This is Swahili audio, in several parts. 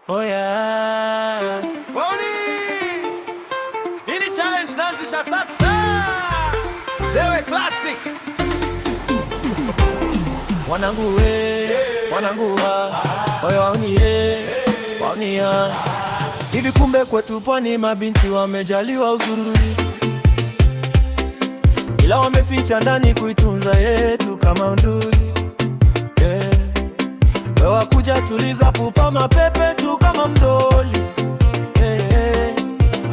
Oh yeah. Boni! Hili challenge naanzisha sasa. Zewe Classic. Wanangu we, wanangu wa, oyo waonie, waonia. Hivi kumbe kwetu pwani mabinti wamejaliwa uzuri, ila wameficha ndani kuitunza yetu kama unduri. Wewa kuja tuliza pupa mapepe tu kama mdoli.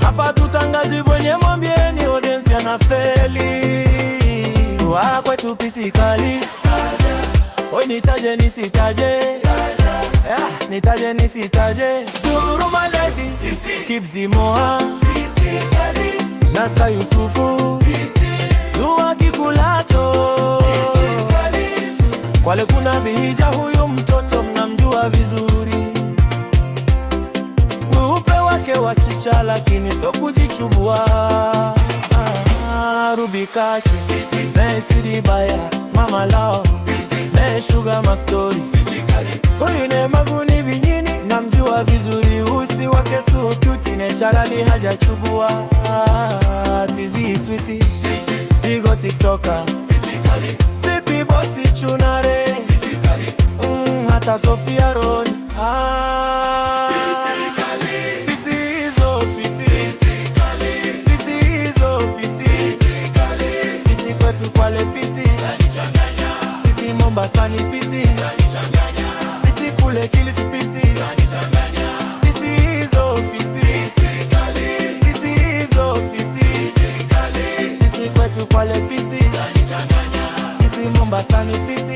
Hapa tutangazi bwenye mwambieni audience anafeli. Wala kwetu pisi kali. Oi nitaje nisitaje, nitaje nisitaje. Duru my lady, Kibzi Moha, Nasa Yusufu, Zua Kikulacho, Kwale kuna Bihija, huyu mtoto mnamjua vizuri. Weupe wake wachicha lakini so kujichubua. Ruby Kashi, Nesiri Baya, Mama Lao, Ne Sugar Ma Story. Huyu ne Maguni Vinyini, namjua vizuri. Usi wake so cute, ne Sharali hajachubua. Tizi Sweetie, Digo TikToker, Vipi Bosi Chunare, hata Sofia Ron. Kwale pisi, pisi Mombasani pisi, pisi kule Kilifi pisi, pisi hizo pisi, pisi hizo pisi, pisi kwetu Kwale pisi, pisi Mombasani pisi.